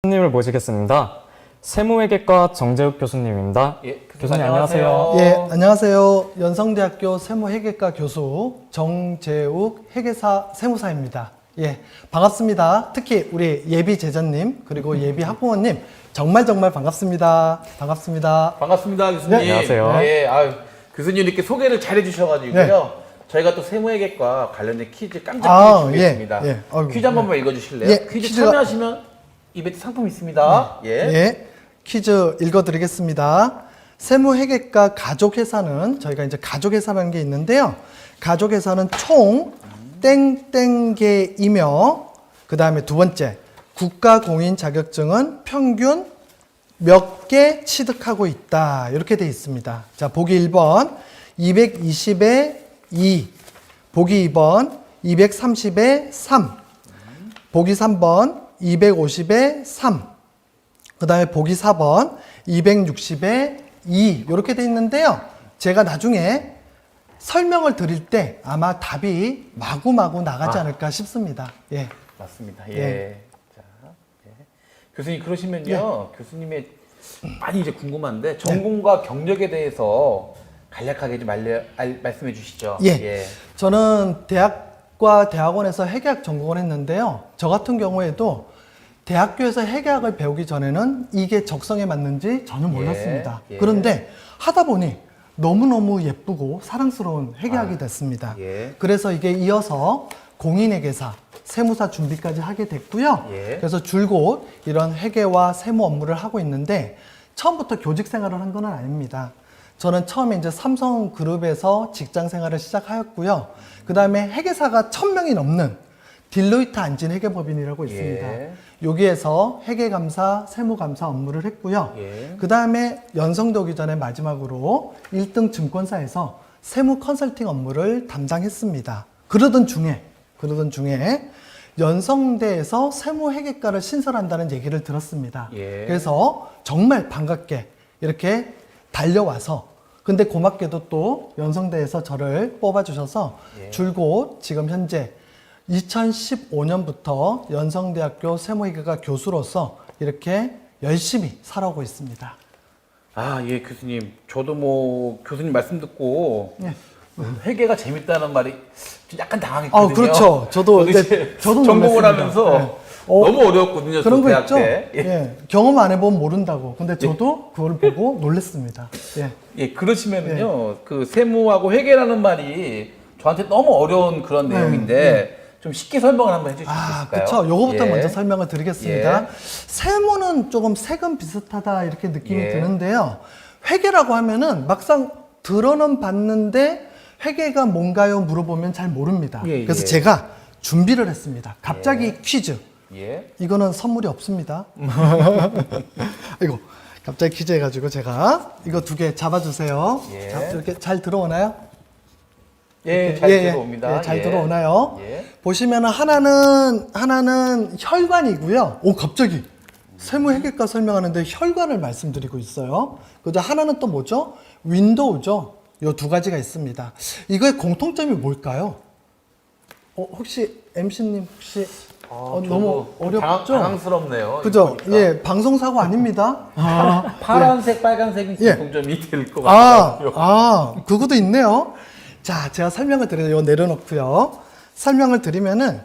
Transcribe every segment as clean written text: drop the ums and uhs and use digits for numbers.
교수님을 모시겠습니다. 세무회계과 정재욱 교수님입니다. 예, 교수님 안녕하세요. 예, 안녕하세요. 연성대학교 세무회계과 교수 정재욱 회계사 세무사입니다. 예, 반갑습니다. 특히 우리 예비 제자님 그리고 예비 학부모님 정말 반갑습니다. 반갑습니다. 반갑습니다, 교수님. 네, 안녕하세요. 예, 교수님 이렇게 소개를 잘 해주셔가지고요. 네. 저희가 또 세무회계과 관련된 퀴즈 깜짝 퀴즈 준비했습니다. 예, 예. 아이고, 퀴즈 한 번만 읽어주실래요? 예, 퀴즈 퀴즈가- 참여하시면 이벤트 상품 있습니다. 예. 예, 퀴즈 읽어드리겠습니다. 세무회계과 가족회사는 저희가 이제 가족회사라는 게 있는데요. 가족회사는 총 땡땡개이며 그 다음에 두 번째 국가공인 자격증은 평균 몇 개 취득하고 있다 이렇게 돼 있습니다. 자, 보기 1번 220에 2, 보기 2번 230에 3, 보기 3번 250에 3, 그 다음에 보기 4번 260에 2 이렇게 돼 있는데요. 제가 나중에 설명을 드릴 때 아마 답이 마구마구 나가지 않을까 싶습니다. 예. 맞습니다. 예. 예. 자, 예. 교수님 그러시면요. 교수님의 많이 이제 궁금한데 전공과 경력에 대해서 간략하게 좀 말씀해 주시죠. 예. 저는 대학과 대학원에서 회계학 전공을 했는데요. 저 같은 경우에도 대학교에서 회계학을 배우기 전에는 이게 적성에 맞는지 전혀 몰랐습니다. 예. 그런데 하다 보니 너무너무 예쁘고 사랑스러운 회계학이 됐습니다. 예. 그래서 이게 이어서 공인회계사, 세무사 준비까지 하게 됐고요. 예. 그래서 줄곧 이런 회계와 세무 업무를 하고 있는데 처음부터 교직 생활을 한 건 아닙니다. 저는 처음에 이제 삼성그룹에서 직장 생활을 시작하였고요. 그 다음에 회계사가 1000명이 넘는 딜로이트 안진 회계법인이라고 있습니다. 예. 여기에서 회계감사, 세무감사 업무를 했고요. 예. 그 다음에 연성대 오기 전에 마지막으로 1등 증권사에서 세무 컨설팅 업무를 담당했습니다. 그러던 중에 연성대에서 세무회계과를 신설한다는 얘기를 들었습니다. 예. 그래서 정말 반갑게 이렇게 달려와서 근데 고맙게도 또 연성대에서 저를 뽑아주셔서 예. 줄곧 지금 현재 2015년부터 연성대학교 세무회계과 교수로서 이렇게 열심히 살아오고 있습니다. 예, 교수님. 저도 뭐 교수님 말씀 듣고 예. 회계가 재밌다는 말이 좀 약간 당황했거든요. 그렇죠. 저도 이제 저도 전공을 놀랐습니다. 하면서 네. 너무 어려웠거든요. 그런 저 거 대학 있죠? 때. 예. 경험 안 해보면 모른다고. 근데 저도 그걸 보고 놀랐습니다. 예. 예, 그러시면은요, 그 세무하고 회계라는 말이 저한테 너무 어려운 그런 네, 내용인데 좀 쉽게 설명을 한번 해주실 수 있을까요? 그렇죠. 요거부터 예. 먼저 설명을 드리겠습니다. 예. 세무는 조금 세금 비슷하다 이렇게 느낌이 예. 드는데요. 회계라고 하면은 막상 들어는 봤는데 회계가 뭔가요? 물어보면 잘 모릅니다. 예, 그래서 예. 제가 준비를 했습니다. 갑자기 퀴즈. 예. 이거는 선물이 없습니다. 이거 갑자기 퀴즈 해가지고 제가 이거 두 개 잡아주세요. 예. 자, 이렇게 잘 들어오나요? 예, 잘 들어옵니다. 예, 잘 예. 들어오나요? 예. 보시면은 하나는 혈관이고요. 오, 갑자기 세무회계과 설명하는데 혈관을 말씀드리고 있어요. 그죠? 하나는 또 뭐죠? 윈도우죠. 요 두 가지가 있습니다. 이거의 공통점이 뭘까요? 혹시 MC님 혹시 너무 어렵죠? 당황스럽네요. 그죠? 이거 보니까. 예, 방송사고 아닙니다. 파란색, 빨간색이 예. 공통점이 될 것 같아요. 그것도 있네요. 자, 제가 설명을 드려요. 이거 내려놓고요. 설명을 드리면은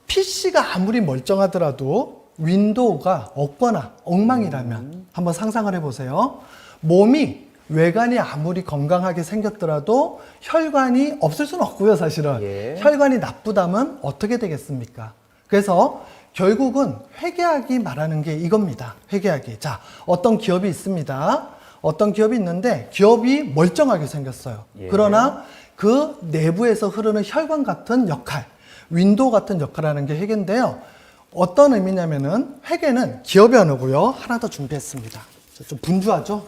PC가 아무리 멀쩡하더라도 윈도우가 없거나 엉망이라면 한번 상상을 해보세요. 몸이 외관이 아무리 건강하게 생겼더라도 혈관이 없을 수는 없고요, 사실은. 예. 혈관이 나쁘다면 어떻게 되겠습니까? 그래서 결국은 회계학이 말하는 게 이겁니다. 회계학이. 자, 어떤 기업이 있습니다. 어떤 기업이 있는데 기업이 멀쩡하게 생겼어요. 예. 그러나 그 내부에서 흐르는 혈관 같은 역할, 윈도우 같은 역할을 하는 게 회계인데요. 어떤 의미냐면은 회계는 기업의 언어고요. 하나 더 준비했습니다. 좀 분주하죠?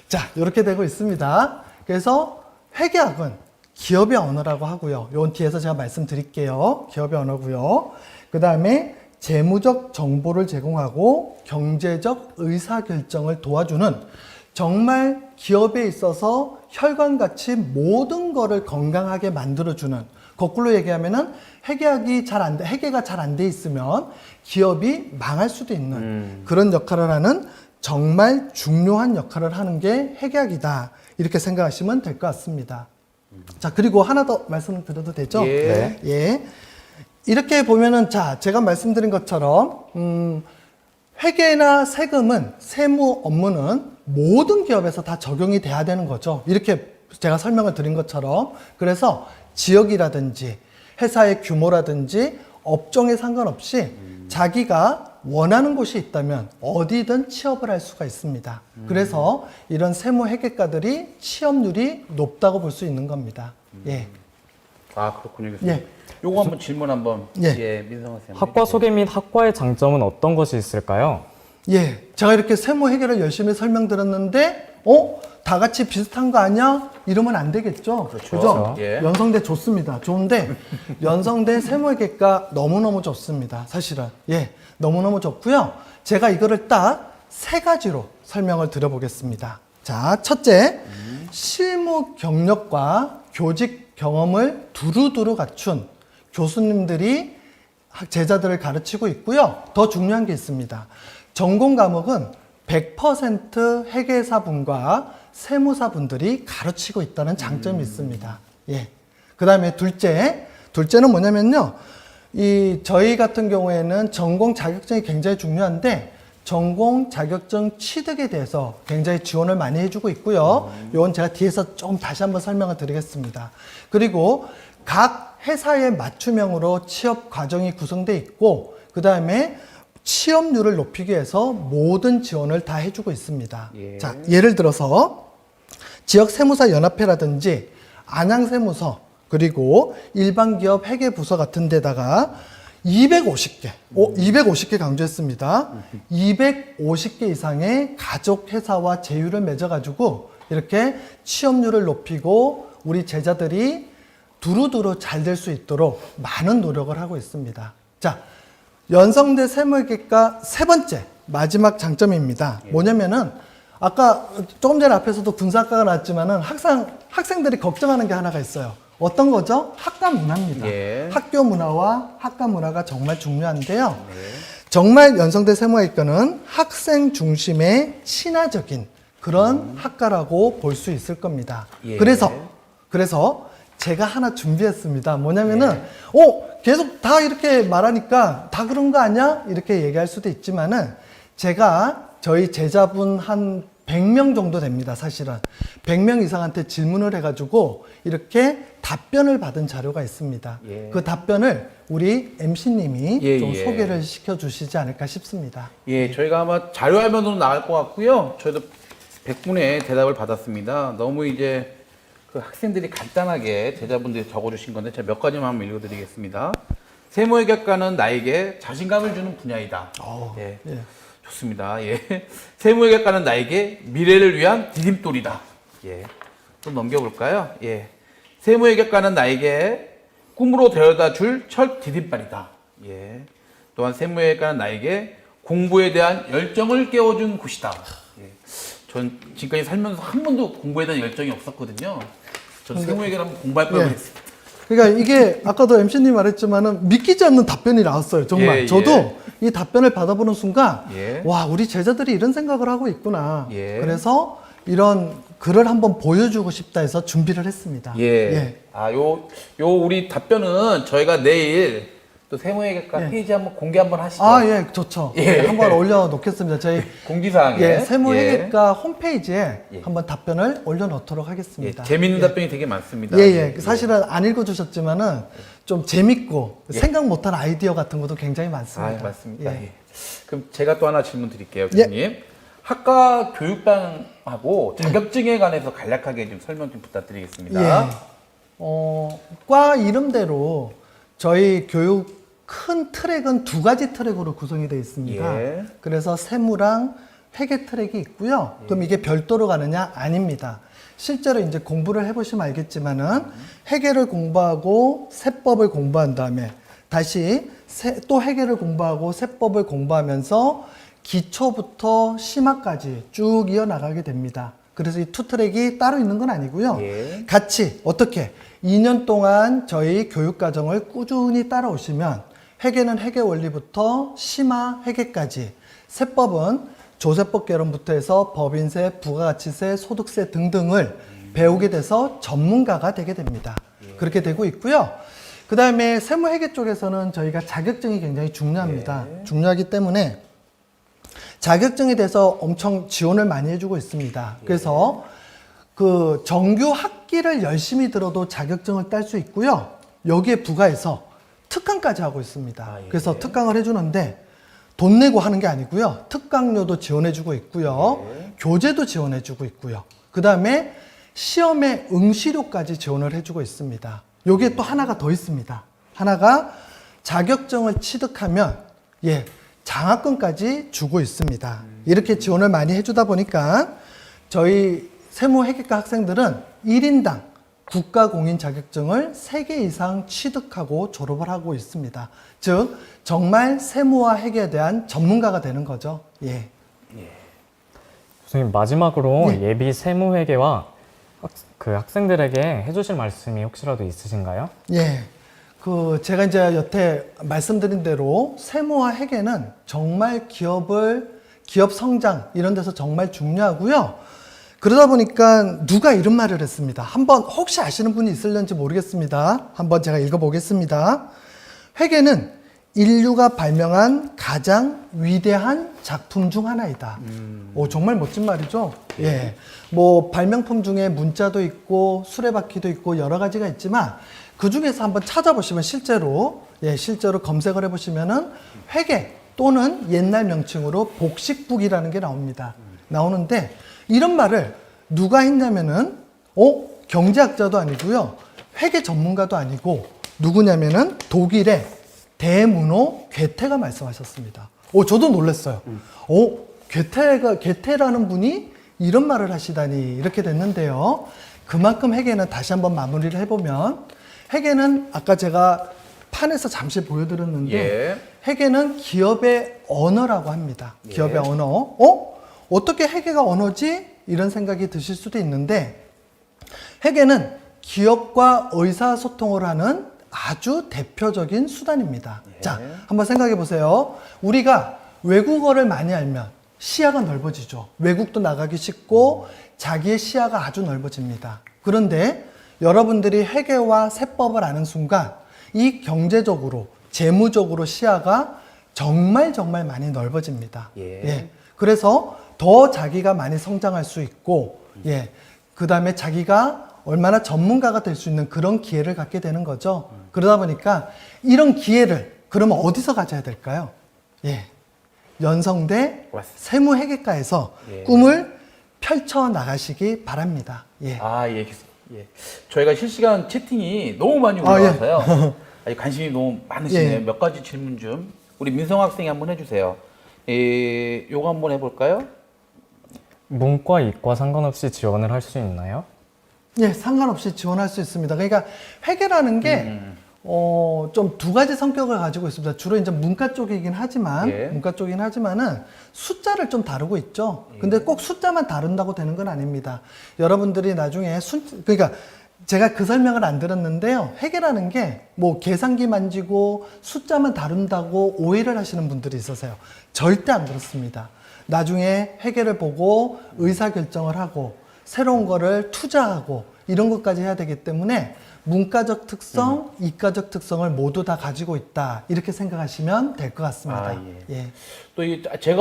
자, 이렇게 되고 있습니다. 그래서 회계학은 기업의 언어라고 하고요. 요 뒤에서 제가 말씀드릴게요. 기업의 언어고요. 그 다음에 재무적 정보를 제공하고 경제적 의사결정을 도와주는 정말 기업에 있어서 혈관같이 모든 거를 건강하게 만들어주는 거꾸로 얘기하면은 회계가 잘 안 돼 있으면 기업이 망할 수도 있는 그런 역할을 하는 정말 중요한 역할을 하는 게 회계학이다. 이렇게 생각하시면 될 것 같습니다. 자, 그리고 하나 더 말씀을 드려도 되죠? 예. 예. 이렇게 보면은, 자, 제가 말씀드린 것처럼, 회계나 세금은, 세무 업무는 모든 기업에서 다 적용이 돼야 되는 거죠. 이렇게 제가 설명을 드린 것처럼. 그래서 지역이라든지, 회사의 규모라든지, 업종에 상관없이 자기가 원하는 곳이 있다면 어디든 취업을 할 수가 있습니다. 그래서 이런 세무 회계과들이 취업률이 높다고 볼 수 있는 겁니다. 예. 아, 그렇군요, 교수님. 예. 요거 한번 질문 한번 예. 민성아 쌤. 학과 소개 및 학과의 장점은 어떤 것이 있을까요? 예. 제가 이렇게 세무 회계를 열심히 설명드렸는데, 다 같이 비슷한 거 아니야? 이러면 안 되겠죠? 그렇죠. 예. 연성대 좋습니다. 좋은데, 연성대 세무회계과 너무너무 좋습니다. 사실은. 예. 너무너무 좋고요. 제가 이거를 딱 세 가지로 설명을 드려보겠습니다. 자, 첫째, 실무 경력과 교직 경험을 두루두루 갖춘 교수님들이 제자들을 가르치고 있고요. 더 중요한 게 있습니다. 전공 과목은 100% 회계사분과 세무사분들이 가르치고 있다는 장점이 있습니다. 예. 그 다음에 둘째는 뭐냐면요. 저희 같은 경우에는 전공 자격증이 굉장히 중요한데, 전공 자격증 취득에 대해서 굉장히 지원을 많이 해주고 있고요. 이건 제가 뒤에서 좀 다시 한번 설명을 드리겠습니다. 그리고 각 회사에 맞춤형으로 취업 과정이 구성되어 있고, 그 다음에 취업률을 높이기 위해서 모든 지원을 다 해주고 있습니다. 예. 자, 예를 들어서 지역세무사 연합회라든지 안양세무서, 그리고 일반기업 회계부서 같은 데다가 250개 강조했습니다. 250개 이상의 가족회사와 제휴를 맺어가지고 이렇게 취업률을 높이고 우리 제자들이 두루두루 잘 될 수 있도록 많은 노력을 하고 있습니다. 자, 연성대 세무회계과 세 번째 마지막 장점입니다. 뭐냐면은 아까 조금 전에 앞에서도 군사학과가 나왔지만은 학생들이 걱정하는 게 하나가 있어요. 어떤 거죠? 학과 문화입니다. 예. 학교 문화와 학과 문화가 정말 중요한데요. 정말 연성대 세무회계과는 학생 중심의 친화적인 그런 학과라고 볼 수 있을 겁니다. 예. 그래서 제가 하나 준비했습니다. 뭐냐면은, 계속 다 이렇게 말하니까 다 그런 거 아니야? 이렇게 얘기할 수도 있지만은, 제가 저희 제자분 한 100명 정도 됩니다, 사실은. 100명 이상한테 질문을 해가지고, 이렇게 답변을 받은 자료가 있습니다. 예. 그 답변을 우리 MC님이 좀 예. 소개를 시켜주시지 않을까 싶습니다. 예, 저희가 아마 자료화면으로 나갈 것 같고요. 저희도 100분의 대답을 받았습니다. 너무 이제 그 학생들이 간단하게 제자분들이 적어주신 건데 제가 몇 가지만 한번 읽어드리겠습니다. 세무회계과는 나에게 자신감을 주는 분야이다. 예, 예. 좋습니다. 예, 세무회계과는 나에게 미래를 위한 디딤돌이다. 예, 좀 넘겨볼까요? 예, 세무회계과는 나에게 꿈으로 데려다 줄 첫 디딤발이다. 예, 또한 세무회계과는 나에게 공부에 대한 열정을 깨워준 곳이다. 예, 전 지금까지 살면서 한 번도 공부에 대한 열정이 없었거든요. 전 세무회계를 한번 공부할 뻔 예. 했습니다. 그러니까 이게 아까도 MC님 말했지만은 믿기지 않는 답변이 나왔어요. 정말. 예, 저도 예. 이 답변을 받아보는 순간, 예. 와, 우리 제자들이 이런 생각을 하고 있구나. 예. 그래서 이런 글을 한번 보여주고 싶다 해서 준비를 했습니다. 예. 아, 요 우리 답변은 저희가 내일 또 세무회계과 예. 페이지 한번 공개 한번 하시죠. 아, 예, 좋죠. 예. 예, 한번 올려놓겠습니다. 저희 공지사항에. 예, 세무회계과 홈페이지에 예. 한번 답변을 올려놓도록 예, 하겠습니다. 재밌는 예. 답변이 되게 많습니다. 예, 예. 사실은 안 읽어주셨지만은 좀 재밌고 생각 못한 아이디어 같은 것도 굉장히 많습니다. 아, 맞습니다. 예. 예. 그럼 제가 또 하나 질문 드릴게요, 예. 교수님. 학과 교육방하고 자격증에 관해서 간략하게 좀 설명 좀 부탁드리겠습니다. 예. 과 이름대로 저희 교육 큰 트랙은 두 가지 트랙으로 구성이 되어 있습니다. 예. 그래서 세무랑 회계 트랙이 있고요. 그럼 이게 별도로 가느냐? 아닙니다. 실제로 이제 공부를 해보시면 알겠지만은 회계를 공부하고 세법을 공부한 다음에 다시 또 회계를 공부하고 세법을 공부하면서 기초부터 심화까지 쭉 이어나가게 됩니다. 그래서 이 투 트랙이 따로 있는 건 아니고요. 예. 같이 어떻게 2년 동안 저희 교육과정을 꾸준히 따라오시면 회계는 회계 원리부터 심화 회계까지, 세법은 조세법 개론부터 해서 법인세, 부가가치세, 소득세 등등을 배우게 돼서 전문가가 되게 됩니다. 그렇게 되고 있고요. 그 다음에 세무회계 쪽에서는 저희가 자격증이 굉장히 중요합니다. 중요하기 때문에 자격증에 대해서 엄청 지원을 많이 해주고 있습니다. 그래서 그 정규 학기를 열심히 들어도 자격증을 딸 수 있고요. 여기에 부가해서 특강까지 하고 있습니다. 그래서 특강을 해주는데 돈 내고 하는 게 아니고요. 특강료도 지원해주고 있고요. 교재도 지원해주고 있고요. 그 다음에 시험의 응시료까지 지원을 해주고 있습니다. 여기에 또 하나가 더 있습니다. 하나가 자격증을 취득하면 장학금까지 주고 있습니다. 이렇게 지원을 많이 해주다 보니까 저희 세무회계과 학생들은 1인당 국가공인 자격증을 3개 이상 취득하고 졸업을 하고 있습니다. 즉 정말 세무와 회계에 대한 전문가가 되는 거죠. 예. 교수님, 마지막으로 네. 예비 세무회계와 학생들에게 해주실 말씀이 혹시라도 있으신가요? 예. 제가 이제 여태 말씀드린 대로 세무와 회계는 정말 기업 성장 이런 데서 정말 중요하고요. 그러다 보니까 누가 이런 말을 했습니다. 한번 혹시 아시는 분이 있을는지 모르겠습니다. 한번 제가 읽어보겠습니다. 회계는 인류가 발명한 가장 위대한 작품 중 하나이다. 정말 멋진 말이죠. 예. 발명품 중에 문자도 있고 수레바퀴도 있고 여러 가지가 있지만 그 중에서 한번 찾아보시면 실제로 검색을 해보시면은 회계 또는 옛날 명칭으로 복식북이라는 게 나옵니다. 나오는데 이런 말을 누가 했냐면은 경제학자도 아니고요. 회계 전문가도 아니고 누구냐면은 독일의 대문호 괴테가 말씀하셨습니다. 저도 놀랐어요. 괴테라는 분이 이런 말을 하시다니 이렇게 됐는데요. 그만큼 회계는 다시 한번 마무리를 해보면 회계는 아까 제가 판에서 잠시 보여드렸는데 회계는 기업의 언어라고 합니다. 기업의 언어. 어떻게 회계가 언어지? 이런 생각이 드실 수도 있는데 회계는 기업과 의사소통을 하는 아주 대표적인 수단입니다. 자, 한번 생각해 보세요. 우리가 외국어를 많이 알면 시야가 넓어지죠. 외국도 나가기 쉽고 자기의 시야가 아주 넓어집니다. 그런데 여러분들이 회계와 세법을 아는 순간 이 경제적으로, 재무적으로 시야가 정말 많이 넓어집니다. 그래서 더 자기가 많이 성장할 수 있고, 그 다음에 자기가 얼마나 전문가가 될 수 있는 그런 기회를 갖게 되는 거죠. 그러다 보니까 이런 기회를 그러면 어디서 가져야 될까요? 연성대 세무회계과에서 꿈을 펼쳐 나가시기 바랍니다. 저희가 실시간 채팅이 너무 많이 올라와서요. 관심이 너무 많으시네요. 몇 가지 질문 좀 우리 민성 학생이 한번 해주세요. 요거 한번 해볼까요? 문과, 이과 상관없이 지원을 할 수 있나요? 상관없이 지원할 수 있습니다. 그러니까 회계라는 게 좀 두 가지 성격을 가지고 있습니다. 주로 이제 문과 쪽이긴 하지만은 숫자를 좀 다루고 있죠. 근데 꼭 숫자만 다룬다고 되는 건 아닙니다. 여러분들이 나중에 그러니까 제가 그 설명을 안 들었는데요. 회계라는 게 계산기 만지고 숫자만 다룬다고 오해를 하시는 분들이 있어서요. 절대 안 그렇습니다. 나중에 회계를 보고 의사결정을 하고 새로운 거를 투자하고 이런 것까지 해야 되기 때문에 문과적 특성, 이과적 특성을 모두 다 가지고 있다. 이렇게 생각하시면 될 것 같습니다. 또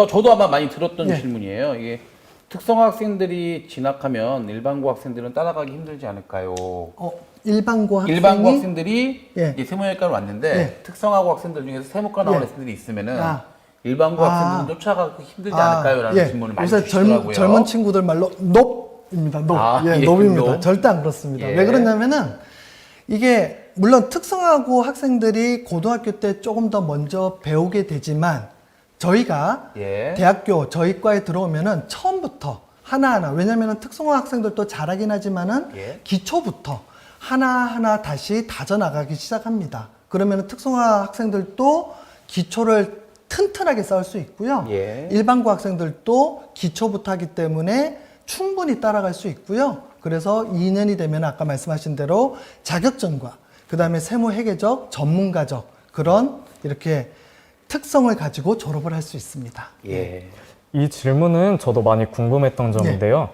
저도 아마 많이 들었던 질문이에요. 이게 특성화 학생들이 진학하면 일반고 학생들은 따라가기 힘들지 않을까요? 일반고 학생들이 이제 세무회계과로 왔는데 특성화고 학생들 중에서 세무과 나온 학생들이 있으면은 일반고 학생들은 쫓아가기 힘들지 않을까요? 라는 질문을 많이 주시더라고요. 젊은 친구들 말로 높입니다. 높입니다. 절대 안 그렇습니다. 왜 그러냐면은 이게 물론 특성화고 학생들이 고등학교 때 조금 더 먼저 배우게 되지만 저희가 대학교 저희 과에 들어오면은 처음부터 하나하나, 왜냐면은 특성화 학생들도 잘하긴 하지만은 기초부터 하나하나 다시 다져나가기 시작합니다. 그러면은 특성화 학생들도 기초를 튼튼하게 쌓을 수 있고요. 일반고 학생들도 기초부터 하기 때문에 충분히 따라갈 수 있고요. 그래서 2년이 되면 아까 말씀하신 대로 자격증과 그 다음에 세무회계적 전문가적 그런 이렇게 특성을 가지고 졸업을 할 수 있습니다. 예. 이 질문은 저도 많이 궁금했던 점인데요.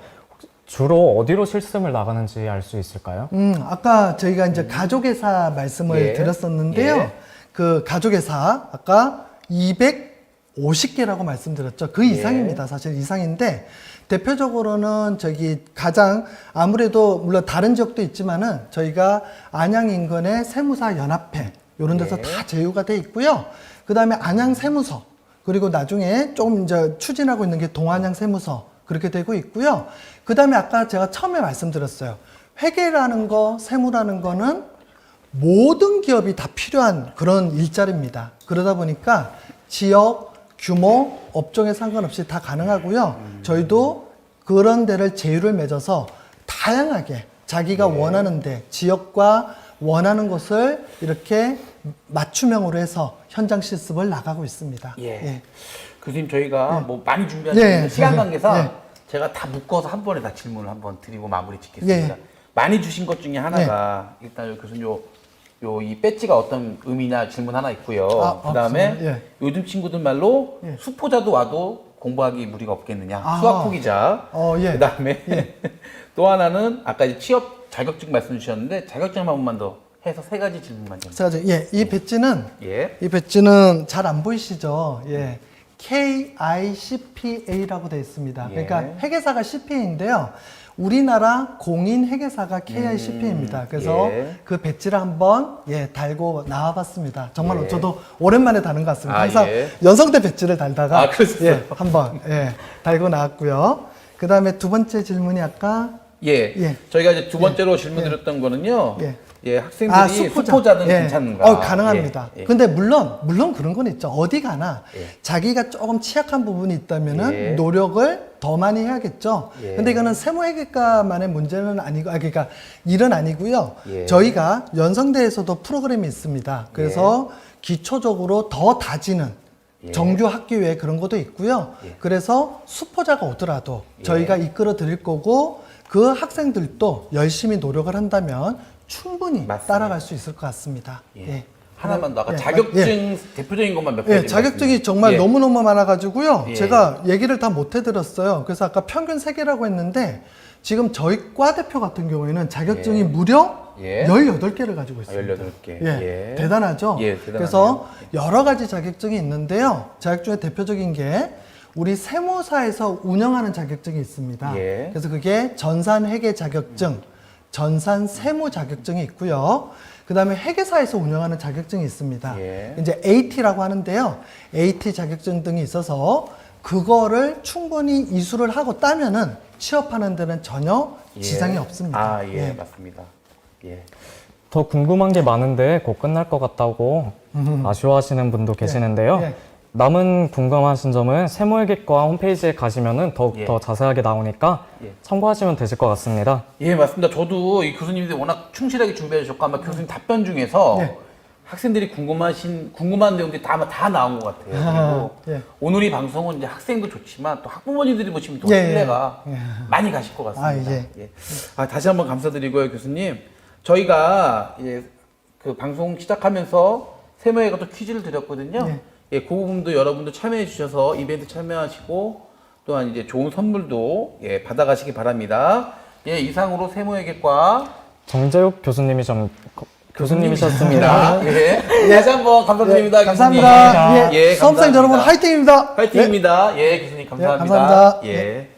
주로 어디로 실습을 나가는지 알 수 있을까요? 아까 저희가 이제 가족회사 말씀을 예. 드렸었는데요. 예. 그 가족회사 아까 250개라고 말씀드렸죠. 그 예. 이상입니다. 사실 이상인데 대표적으로는 저기 가장 아무래도 물론 다른 지역도 있지만은 저희가 안양 인근의 세무사 연합회 이런 데서 예. 다 제휴가 돼 있고요. 그 다음에 안양 세무서 그리고 나중에 좀 이제 추진하고 있는 게 동안양 세무서 그렇게 되고 있고요. 그 다음에 아까 제가 처음에 말씀드렸어요. 회계라는 거, 세무라는 거는 모든 기업이 다 필요한 그런 일자리입니다. 그러다 보니까 지역, 규모, 업종에 상관없이 다 가능하고요. 저희도 그런 데를 제휴를 맺어서 다양하게 자기가 원하는 데, 지역과 원하는 곳을 이렇게 맞춤형으로 해서 현장 실습을 나가고 있습니다. 예. 교수님 저희가 뭐 많이 준비한 예. 시간 관계상 예. 제가 다 묶어서 한 번에 다 질문을 한번 드리고 마무리 짓겠습니다. 예. 많이 주신 것 중에 하나가 일단 교수님 이 배지가 어떤 의미냐 질문 하나 있고요. 그다음에 없어요. 예. 요즘 친구들 말로 예. 수포자도 와도 공부하기 무리가 없겠느냐. 아하. 수학 포기자. 예. 그다음에 또 하나는 아까 이제 취업 자격증 말씀 주셨는데 자격증 한 번만 더 해서 세 가지 질문만 좀. 제가 이 배지는 예. 이 배지는 잘 안 보이시죠? 예. KICPA라고 되어 있습니다. 예. 그러니까 회계사가 CPA인데요. 우리나라 공인 회계사가 KICPA입니다. 그래서 예. 그 배지를 한번 달고 나와봤습니다. 정말 예. 저도 오랜만에 다는 것 같습니다. 아, 항상 예. 연성대 배지를 달다가 아, 그러셨어요? 한번 달고 나왔고요. 그 다음에 두 번째 질문이 아까 예. 저희가 이제 두 번째로 질문 드렸던 거는요. 예. 학생들이 수포자는 괜찮은가? 가능합니다. 예. 근데 물론 그런 건 있죠. 어디 가나 예. 자기가 조금 취약한 부분이 있다면은 예. 노력을 더 많이 해야겠죠. 예. 근데 이거는 세무회계과만의 문제는 아니고, 그러니까 일은 아니고요. 예. 저희가 연성대에서도 프로그램이 있습니다. 그래서 기초적으로 더 다지는 예. 정규 학기외에 그런 것도 있고요. 예. 그래서 수포자가 오더라도 예. 저희가 이끌어 드릴 거고 그 학생들도 열심히 노력을 한다면 충분히 맞습니다. 따라갈 수 있을 것 같습니다. 예. 하나만 더 아까 예. 자격증 대표적인 것만 몇 가지. 자격증이 정말 예. 너무너무 많아가지고요. 예. 제가 얘기를 다 못 해드렸어요. 그래서 아까 평균 3개라고 했는데 지금 저희 과 대표 같은 경우에는 자격증이 예. 무려 예. 18개를 가지고 있습니다. 18개. 예. 대단하죠? 예, 대단하네요. 그래서 여러 가지 자격증이 있는데요. 자격증의 대표적인 게 우리 세무사에서 운영하는 자격증이 있습니다. 예. 그래서 그게 전산회계 자격증, 전산 세무 자격증이 있고요. 그 다음에 회계사에서 운영하는 자격증이 있습니다. 예. 이제 AT라고 하는데요. AT 자격증 등이 있어서 그거를 충분히 이수를 하고 따면은 취업하는 데는 전혀 지장이 없습니다. 맞습니다. 예. 더 궁금한 게 많은데 곧 끝날 것 같다고 아쉬워하시는 분도 계시는데요. 예. 남은 궁금하신 점은 세무회계과 홈페이지에 가시면은 더욱 예. 더 자세하게 나오니까 예. 참고하시면 되실 것 같습니다. 예, 맞습니다. 저도 이 교수님들이 워낙 충실하게 준비해 주셨고 아마 교수님 답변 중에서 예. 학생들이 궁금한 내용들이 다 나온 것 같아요. 그리고 예. 오늘 이 방송은 이제 학생도 좋지만 또 학부모님들이 보시면 또 예, 신뢰가 예. 많이 가실 것 같습니다. 예. 다시 한번 감사드리고요, 교수님. 저희가 그 방송 시작하면서 세무회계가 또 퀴즈를 드렸거든요. 그 부분도 여러분도 참여해 주셔서 이벤트 참여하시고 또한 이제 좋은 선물도 받아가시기 바랍니다. 이상으로 세무회계과 정재욱 교수님이셨습니다. 다시 한번 감사드립니다. 감사합니다. 교수님. 수험생 여러분 화이팅입니다. 화이팅입니다. 교수님 감사합니다. 감사합니다. 예.